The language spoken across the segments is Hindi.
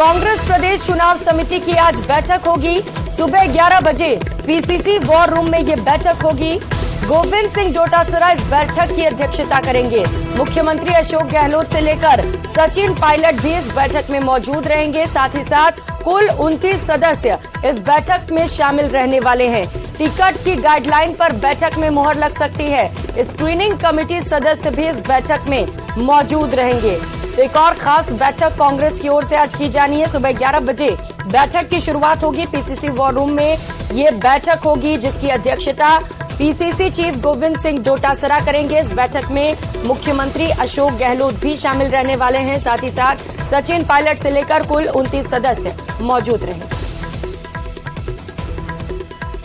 कांग्रेस प्रदेश चुनाव समिति की आज बैठक होगी। सुबह 11 बजे पीसीसी वॉर रूम में ये बैठक होगी। गोविंद सिंह डोटासरा इस बैठक की अध्यक्षता करेंगे। मुख्यमंत्री अशोक गहलोत से लेकर सचिन पायलट भी इस बैठक में मौजूद रहेंगे। साथ ही साथ कुल 29 सदस्य इस बैठक में शामिल रहने वाले हैं। टिकट की गाइडलाइन पर बैठक में मुहर लग सकती है। स्क्रीनिंग कमेटी सदस्य भी इस बैठक में मौजूद रहेंगे। तो एक और खास बैठक कांग्रेस की ओर से आज की जानी है। सुबह 11 बजे बैठक की शुरुआत होगी। पीसीसी वॉर रूम में ये बैठक होगी, जिसकी अध्यक्षता पीसीसी चीफ गोविंद सिंह डोटासरा करेंगे। इस बैठक में मुख्यमंत्री अशोक गहलोत भी शामिल रहने वाले हैं। साथ ही साथ सचिन पायलट से लेकर कुल 29 सदस्य मौजूद रहेंगे।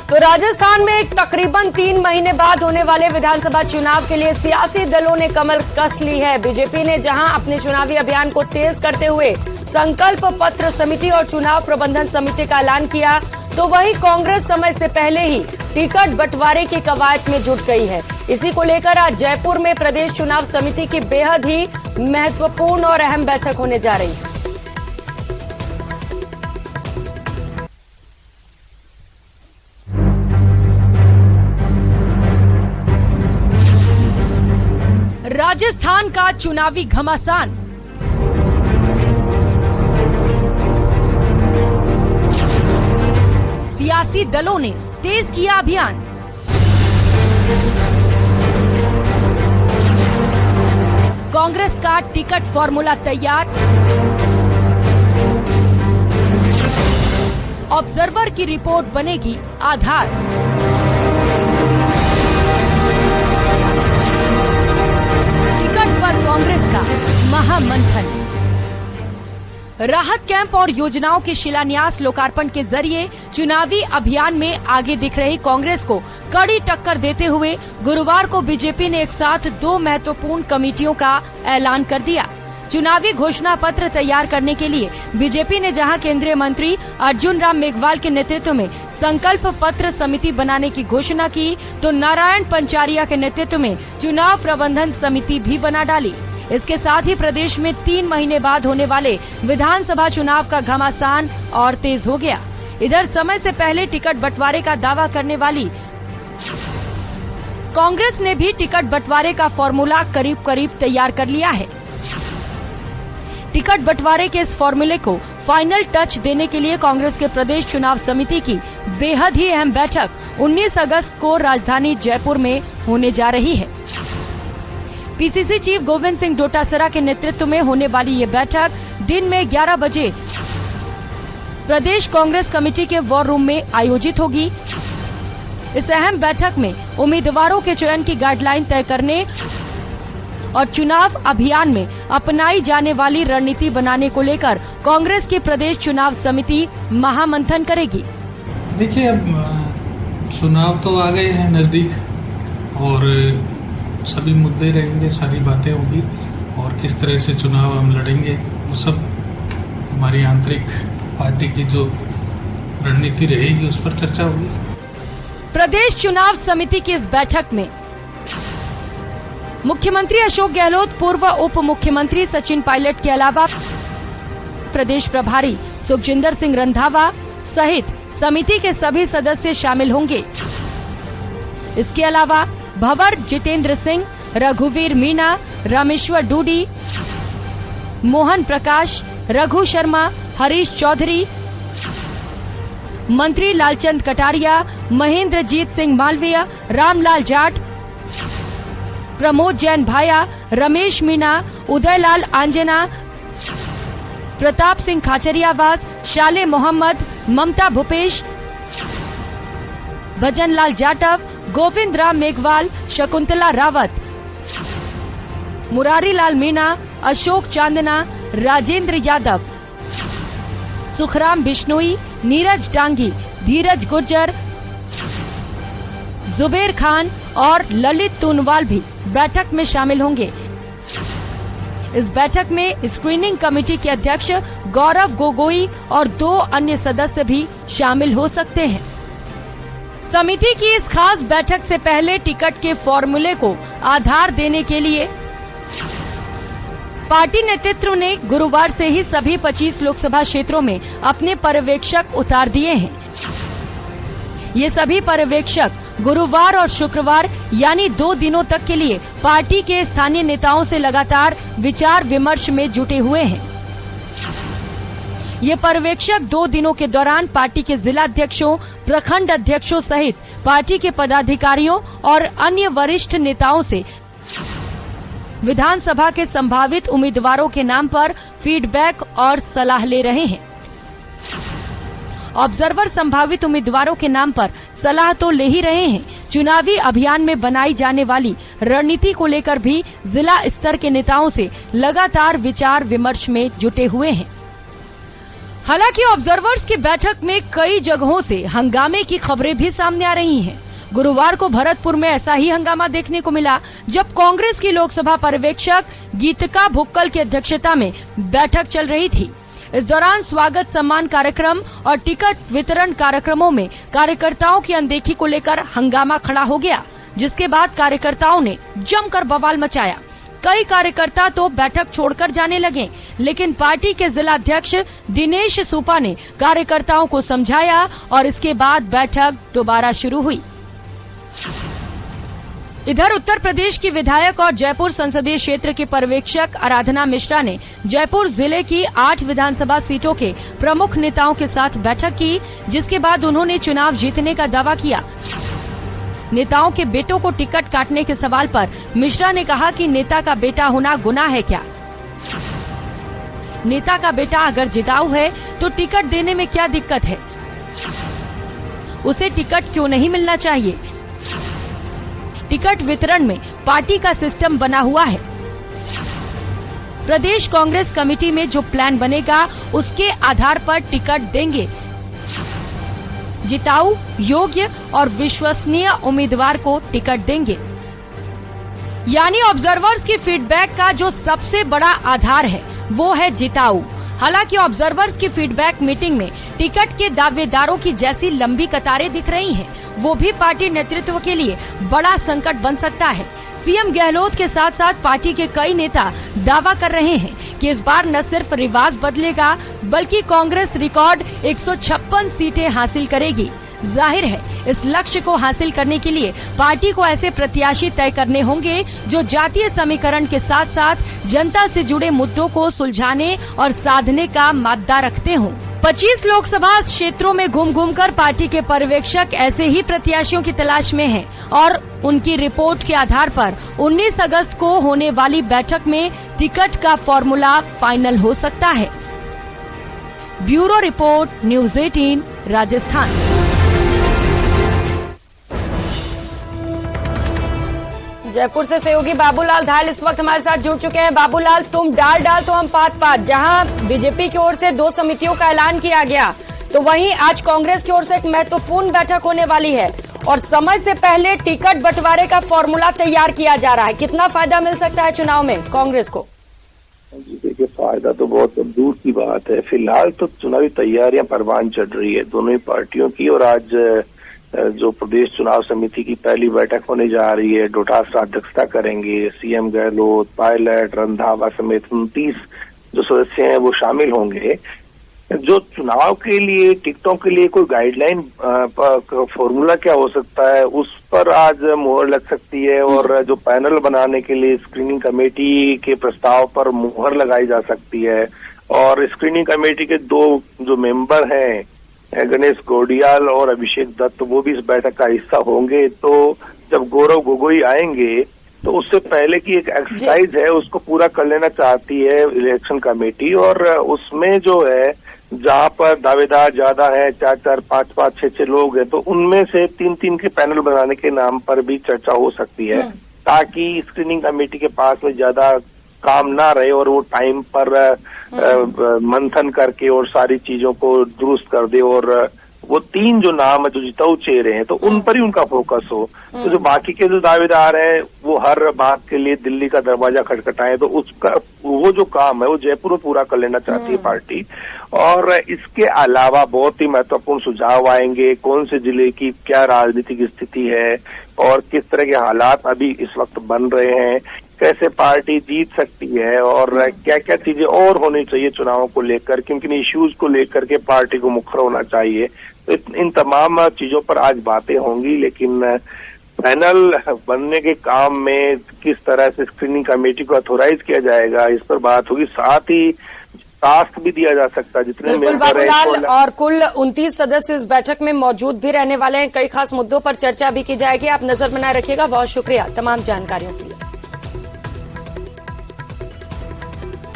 तो राजस्थान में तकरीबन 3 महीने बाद होने वाले विधानसभा चुनाव के लिए सियासी दलों ने कमर कस ली है। बीजेपी ने जहां अपने चुनावी अभियान को तेज करते हुए संकल्प पत्र समिति और चुनाव प्रबंधन समिति का ऐलान किया, तो वहीं कांग्रेस समय से पहले ही टिकट बंटवारे की कवायद में जुट गई है। इसी को लेकर आज जयपुर में प्रदेश चुनाव समिति की बेहद ही महत्वपूर्ण और अहम बैठक होने जा रही है। राजस्थान का चुनावी घमासान। सियासी दलों ने तेज किया अभियान। कांग्रेस का टिकट फॉर्मूला तैयार। ऑब्जर्वर की रिपोर्ट बनेगी आधार। पर कांग्रेस का महामंथन। राहत कैंप और योजनाओं के शिलान्यास लोकार्पण के जरिए चुनावी अभियान में आगे दिख रही कांग्रेस को कड़ी टक्कर देते हुए गुरुवार को बीजेपी ने एक साथ 2 महत्वपूर्ण कमेटियों का ऐलान कर दिया। चुनावी घोषणा पत्र तैयार करने के लिए बीजेपी ने जहां केंद्रीय मंत्री अर्जुन राम मेघवाल के नेतृत्व में संकल्प पत्र समिति बनाने की घोषणा की, तो नारायण पंचारिया के नेतृत्व में चुनाव प्रबंधन समिति भी बना डाली। इसके साथ ही प्रदेश में 3 महीने बाद होने वाले विधानसभा चुनाव का घमासान और तेज हो गया। इधर समय से पहले टिकट बंटवारे का दावा करने वाली कांग्रेस ने भी टिकट बंटवारे का फॉर्मूला करीब करीब तैयार कर लिया है। टिकट बंटवारे के इस फॉर्मूले को फाइनल टच देने के लिए कांग्रेस के प्रदेश चुनाव समिति की बेहद ही अहम बैठक 19 अगस्त को राजधानी जयपुर में होने जा रही है। पीसीसी चीफ गोविंद सिंह डोटासरा के नेतृत्व में होने वाली ये बैठक दिन में 11 बजे प्रदेश कांग्रेस कमेटी के वॉर रूम में आयोजित होगी। इस अहम बैठक में उम्मीदवारों के चयन की गाइडलाइन तय करने और चुनाव अभियान में अपनाई जाने वाली रणनीति बनाने को लेकर कांग्रेस की प्रदेश चुनाव समिति महामंथन करेगी। देखिए, अब चुनाव तो आ गए हैं नजदीक और सभी मुद्दे रहेंगे, सारी बातें होगी और किस तरह से चुनाव हम लड़ेंगे वो सब हमारी आंतरिक पार्टी की जो रणनीति रहेगी उस पर चर्चा होगी। प्रदेश चुनाव समिति की इस बैठक में मुख्यमंत्री अशोक गहलोत, पूर्व उप मुख्यमंत्री सचिन पायलट के अलावा प्रदेश प्रभारी सुखजिंदर सिंह रंधावा सहित समिति के सभी सदस्य शामिल होंगे। इसके अलावा भंवर जितेंद्र सिंह, रघुवीर मीणा, रामेश्वर डूडी, मोहन प्रकाश, रघु शर्मा, हरीश चौधरी, मंत्री लालचंद कटारिया, महेंद्रजीत सिंह मालवीय, रामलाल जाट, प्रमोद जैन भाया, रमेश मीणा, उदयलाल आंजना, प्रताप सिंह खाचरियावास, शाले मोहम्मद, ममता भूपेश, भजनलाल जाटव, गोविंद राम मेघवाल, शकुंतला रावत, मुरारी लाल मीणा, अशोक चांदना, राजेंद्र यादव, सुखराम बिश्नोई, नीरज डांगी, धीरज गुर्जर, जुबेर खान और ललित तूनवाल भी बैठक में शामिल होंगे। इस बैठक में स्क्रीनिंग कमेटी के अध्यक्ष गौरव गोगोई और 2 अन्य सदस्य भी शामिल हो सकते हैं। समिति की इस खास बैठक से पहले टिकट के फॉर्मूले को आधार देने के लिए पार्टी नेतृत्व ने गुरुवार से ही सभी 25 लोकसभा क्षेत्रों में अपने पर्यवेक्षक उतार दिए हैं। ये सभी पर्यवेक्षक गुरुवार और शुक्रवार यानी 2 दिनों तक के लिए पार्टी के स्थानीय नेताओं से लगातार विचार विमर्श में जुटे हुए हैं। ये पर्यवेक्षक 2 दिनों के दौरान पार्टी के जिला अध्यक्षों, प्रखंड अध्यक्षों सहित पार्टी के पदाधिकारियों और अन्य वरिष्ठ नेताओं से विधानसभा के संभावित उम्मीदवारों के नाम पर फीडबैक और सलाह ले रहे हैं। ऑब्जर्वर संभावित उम्मीदवारों के नाम पर सलाह तो ले ही रहे हैं, चुनावी अभियान में बनाई जाने वाली रणनीति को लेकर भी जिला स्तर के नेताओं से लगातार विचार विमर्श में जुटे हुए हैं। हालांकि ऑब्जर्वर्स की बैठक में कई जगहों से हंगामे की खबरें भी सामने आ रही हैं। गुरुवार को भरतपुर में ऐसा ही हंगामा देखने को मिला, जब कांग्रेस की लोकसभा पर्यवेक्षक गीतिका भुक्कल की अध्यक्षता में बैठक चल रही थी। इस दौरान स्वागत सम्मान कार्यक्रम और टिकट वितरण कार्यक्रमों में कार्यकर्ताओं की अनदेखी को लेकर हंगामा खड़ा हो गया, जिसके बाद कार्यकर्ताओं ने जमकर बवाल मचाया। कई कार्यकर्ता तो बैठक छोड़कर जाने लगे, लेकिन पार्टी के जिला अध्यक्ष दिनेश सूपा ने कार्यकर्ताओं को समझाया और इसके बाद बैठक दोबारा शुरू हुई। इधर उत्तर प्रदेश की विधायक और जयपुर संसदीय क्षेत्र के पर्यवेक्षक आराधना मिश्रा ने जयपुर जिले की 8 विधानसभा सीटों के प्रमुख नेताओं के साथ बैठक की, जिसके बाद उन्होंने चुनाव जीतने का दावा किया। नेताओं के बेटों को टिकट काटने के सवाल पर मिश्रा ने कहा कि नेता का बेटा होना गुनाह है क्या? नेता का बेटा अगर जिताऊ है तो टिकट देने में क्या दिक्कत है? उसे टिकट क्यों नहीं मिलना चाहिए? टिकट वितरण में पार्टी का सिस्टम बना हुआ है। प्रदेश कांग्रेस कमेटी में जो प्लान बनेगा उसके आधार पर टिकट देंगे। जिताऊ, योग्य और विश्वसनीय उम्मीदवार को टिकट देंगे। यानी ऑब्जर्वर्स की फीडबैक का जो सबसे बड़ा आधार है वो है जिताऊ। हालांकि ऑब्जर्वर्स की फीडबैक मीटिंग में टिकट के दावेदारों की जैसी लंबी कतारें दिख रही हैं, वो भी पार्टी नेतृत्व के लिए बड़ा संकट बन सकता है। सीएम गहलोत के साथ साथ पार्टी के कई नेता दावा कर रहे हैं कि इस बार न सिर्फ रिवाज बदलेगा, बल्कि कांग्रेस रिकॉर्ड 156 सीटें हासिल करेगी। जाहिर है इस लक्ष्य को हासिल करने के लिए पार्टी को ऐसे प्रत्याशी तय करने होंगे जो जातीय समीकरण के साथ साथ जनता से जुड़े मुद्दों को सुलझाने और साधने का मादा रखते हों। 25 लोकसभा क्षेत्रों में घूम कर पार्टी के पर्यवेक्षक ऐसे ही प्रत्याशियों की तलाश में हैं और उनकी रिपोर्ट के आधार पर 19 अगस्त को होने वाली बैठक में टिकट का फॉर्मूला फाइनल हो सकता है। Bureau report, news 18 Rajasthan. Jaipur से सहयोगी बाबूलाल धायल इस वक्त हमारे साथ जुड़ चुके हैं। बाबूलाल, तुम डाल तो हम पात जहां बीजेपी की ओर से 2 समितियों का ऐलान किया गया, तो वहीं आज कांग्रेस की ओर से एक महत्वपूर्ण बैठक होने वाली है और समय से पहले टिकट बंटवारे का फॉर्मूला तैयार किया जा रहा है। कितना फायदा मिल सकता है चुनाव में कांग्रेस को? देखिए, फायदा तो बहुत दूर की बात है। फिलहाल तो चुनावी तैयारियां परवान चढ़ रही है दोनों ही पार्टियों की, और आज जो प्रदेश चुनाव समिति की पहली बैठक होने जा रही है, डोटासरा अध्यक्षता करेंगे। सीएम गहलोत, पायलट, रंधावा समेत 29 जो सदस्य हैं वो शामिल होंगे। जो चुनाव के लिए टिकटों के लिए कोई गाइडलाइन फॉर्मूला क्या हो सकता है, उस पर आज मुहर लग सकती है, और जो पैनल बनाने के लिए स्क्रीनिंग कमेटी के प्रस्ताव पर मुहर लगाई जा सकती है। और स्क्रीनिंग कमेटी के 2 जो मेंबर हैं, गणेश गोडियाल और अभिषेक दत्त, वो भी इस बैठक का हिस्सा होंगे। तो जब गौरव गोगोई आएंगे तो उससे पहले की एक एक्सरसाइज है उसको पूरा कर लेना चाहती है इलेक्शन कमेटी, और उसमें जो है जहां पर दावेदार ज्यादा है, 4-4, 5-5, 6-6 लोग हैं, तो उनमें से 3-3 के पैनल बनाने के नाम पर भी चर्चा हो सकती है, ताकि स्क्रीनिंग कमेटी के पास में ज्यादा काम ना रहे और वो टाइम पर मंथन करके और सारी चीजों को दुरुस्त कर दे, और वो 3 जो नाम है जो जिताऊ चेहरे हैं तो उन पर ही उनका फोकस हो। तो जो बाकी के जो दावेदार हैं वो हर बात के लिए दिल्ली का दरवाजा खटखटाएं, तो उसका वो जो काम है वो जयपुर में पूरा कर लेना चाहती है पार्टी। और इसके अलावा बहुत ही महत्वपूर्ण सुझाव आएंगे, कौन से जिले की क्या राजनीतिक स्थिति है और किस तरह के हालात अभी इस वक्त बन रहे हैं, कैसे पार्टी जीत सकती है और क्या क्या चीजें और होनी चाहिए चुनावों को लेकर, किन किन इश्यूज को लेकर के पार्टी को मुखर होना चाहिए। तो इन तमाम चीजों पर आज बातें होंगी, लेकिन पैनल बनने के काम में किस तरह से स्क्रीनिंग कमेटी को ऑथोराइज किया जाएगा, इस पर बात होगी। साथ ही टास्क भी दिया जा सकता है जितने बिल्कुल बाबूलाल, और कुल 29 सदस्य इस बैठक में मौजूद भी रहने वाले हैं। कई खास मुद्दों पर चर्चा भी की जाएगी। आप नजर बनाए रखिएगा। बहुत शुक्रिया तमाम जानकारियों के लिए।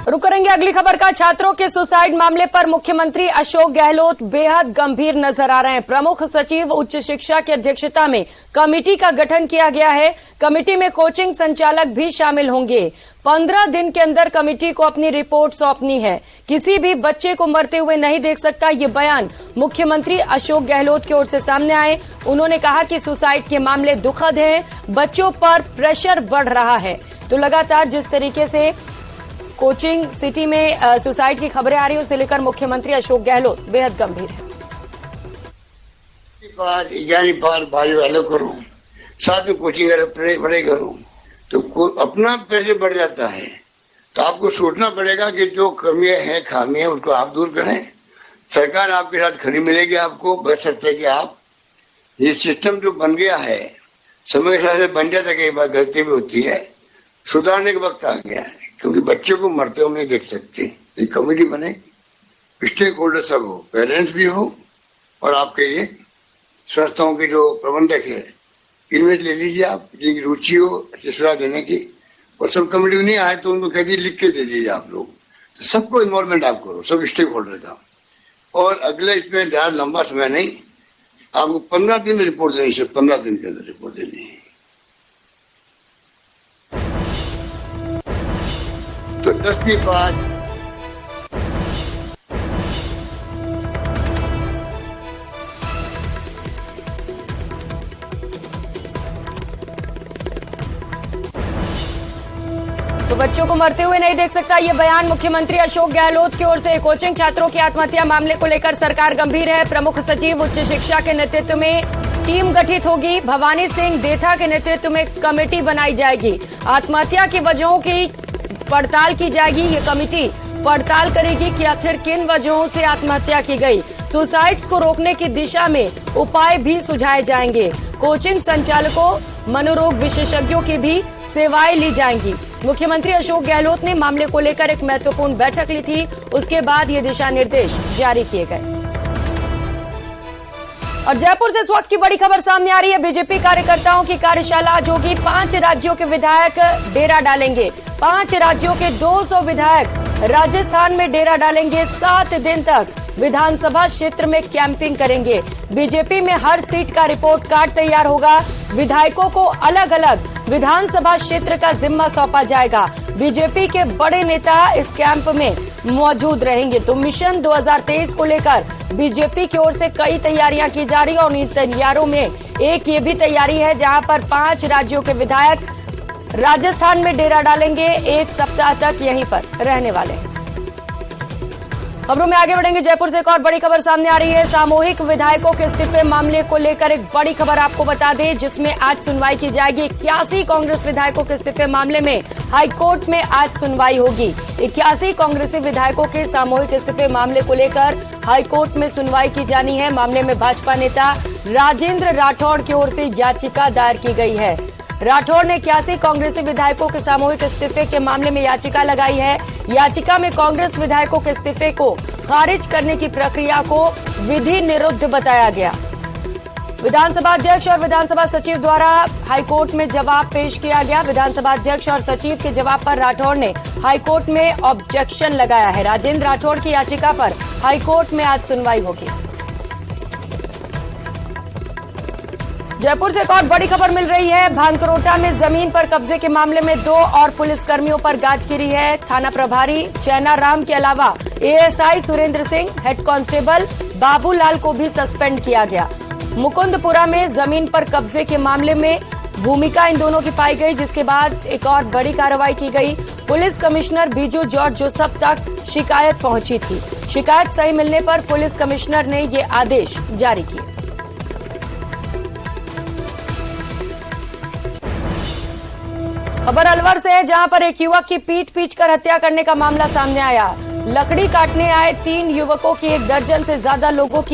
रुक करेंगे अगली खबर का। छात्रों के सुसाइड मामले पर मुख्यमंत्री अशोक गहलोत बेहद गंभीर नजर आ रहे हैं। प्रमुख सचिव उच्च शिक्षा की अध्यक्षता में कमेटी का गठन किया गया है। कमेटी में कोचिंग संचालक भी शामिल होंगे। 15 दिन के अंदर कमेटी को अपनी रिपोर्ट सौंपनी है। किसी भी बच्चे को मरते हुए नहीं देख सकता, ये बयान मुख्यमंत्री अशोक गहलोत की ओर से सामने आए। उन्होंने कहा कि सुसाइड के मामले दुखद हैं, बच्चों पर प्रेशर बढ़ रहा है। तो लगातार जिस तरीके से कोचिंग सिटी में सुसाइड की खबरें आ रही है, उसे लेकर मुख्यमंत्री अशोक गहलोत बेहद गंभीर है। भारी वालों करूं, साथ में कोचिंग पढ़ाई करूं, तो अपना पैसे बढ़ जाता है। तो आपको सोचना पड़ेगा कि जो कमियां हैं, खामियां, उसको आप दूर करें। सरकार आपके साथ खड़ी मिलेगी आपको, बशर्ते कि आप ये सिस्टम जो बन गया है, समय के साथ बन जाता है, कई बार गलती भी होती है, सुधारने का वक्त आ गया है। क्योंकि बच्चे को मरते हुए नहीं देख सकते। एक कमेटी बने, स्टेक होल्डर सब हो, पेरेंट्स भी हो और आपके ये संस्थाओं के जो प्रबंधक है, इनमें ले लीजिए आप, जिनकी रुचि हो अच्छी सलाह देने की। और सब कमेटी में नहीं आए तो उनको कह दीजिए, लिख के दे दीजिए आप लोग। तो सबको इन्वॉल्वमेंट आप करो, सब स्टेक होल्डर का। और अगले इसमें ज़्यादा लंबा समय नहीं, आपको 15 दिन में रिपोर्ट देनी, सिर्फ 15 दिन के अंदर रिपोर्ट देनी है। तो 10वीं बाद तो बच्चों को मरते हुए नहीं देख सकता, ये बयान मुख्यमंत्री अशोक गहलोत की ओर से। कोचिंग छात्रों की आत्महत्या मामले को लेकर सरकार गंभीर है। प्रमुख सचिव उच्च शिक्षा के नेतृत्व में टीम गठित होगी। भवानी सिंह देथा के नेतृत्व में कमेटी बनाई जाएगी। आत्महत्या की वजहों की पड़ताल की जाएगी। ये कमेटी पड़ताल करेगी कि आखिर किन वजहों से आत्महत्या की गई। सुसाइड्स को रोकने की दिशा में उपाय भी सुझाए जाएंगे। कोचिंग संचालकों, मनोरोग विशेषज्ञों की भी सेवाएं ली जाएंगी। मुख्यमंत्री अशोक गहलोत ने मामले को लेकर एक महत्वपूर्ण बैठक ली थी। उसके बाद ये दिशा निर्देश जारी किए गए। और जयपुर से इस वक्त की बड़ी खबर सामने आ रही है। बीजेपी कार्यकर्ताओं की कार्यशाला आज होगी। 5 राज्यों के विधायक डेरा डालेंगे। 5 राज्यों के 200 विधायक राजस्थान में डेरा डालेंगे। 7 दिन तक विधानसभा क्षेत्र में कैंपिंग करेंगे। बीजेपी में हर सीट का रिपोर्ट कार्ड तैयार होगा। विधायकों को अलग अलग विधानसभा क्षेत्र का जिम्मा सौंपा जाएगा। बीजेपी के बड़े नेता इस कैंप में मौजूद रहेंगे। तो मिशन 2023 को लेकर बीजेपी की ओर से कई तैयारियां की जा रही है और इन तैयारियों में एक ये भी तैयारी है जहां पर 5 राज्यों के विधायक राजस्थान में डेरा डालेंगे। 1 सप्ताह तक यहीं पर रहने वाले हैं। खबरों में आगे बढ़ेंगे। जयपुर से एक और बड़ी खबर सामने आ रही है। सामूहिक विधायकों के इस्तीफे मामले को लेकर एक बड़ी खबर आपको बता दें, जिसमें आज सुनवाई की जाएगी। 81 कांग्रेस विधायकों के इस्तीफे मामले में हाईकोर्ट में आज सुनवाई होगी। 81 कांग्रेसी विधायकों के सामूहिक इस्तीफे मामले को लेकर हाईकोर्ट में सुनवाई की जानी है। मामले में भाजपा नेता राजेंद्र राठौड़ की ओर से याचिका दायर की गई है। राठौड़ ने 81 कांग्रेसी विधायकों के सामूहिक इस्तीफे के मामले में याचिका लगाई है। याचिका में कांग्रेस विधायकों के इस्तीफे को खारिज करने की प्रक्रिया को विधि विरुद्ध बताया गया। विधानसभा अध्यक्ष और विधानसभा सचिव द्वारा हाईकोर्ट में जवाब पेश किया गया। विधानसभा अध्यक्ष और सचिव के जवाब पर राठौड़ ने हाईकोर्ट में ऑब्जेक्शन लगाया है। राजेंद्र राठौड़ की याचिका पर हाईकोर्ट में आज सुनवाई होगी। जयपुर से एक और बड़ी खबर मिल रही है। भानकरोटा में जमीन पर कब्जे के मामले में 2 और पुलिसकर्मियों पर गाज गिरी है। थाना प्रभारी चैना राम के अलावा ASI Surendra Singh, head constable Babulal को भी सस्पेंड किया गया। मुकुंदपुरा में जमीन पर कब्जे के मामले में भूमिका इन दोनों की पाई गई, जिसके बाद एक और बड़ी कार्रवाई की गई। Police commissioner Biju George Joseph तक शिकायत पहुंची थी। शिकायत सही मिलने पर पुलिस कमिश्नर ने ये आदेश जारी किए। खबर अलवर से है, जहां पर एक युवक की पीट कर हत्या करने का मामला सामने आया। लकड़ी काटने आए 3 युवकों की 1 दर्जन से ज्यादा लोगों की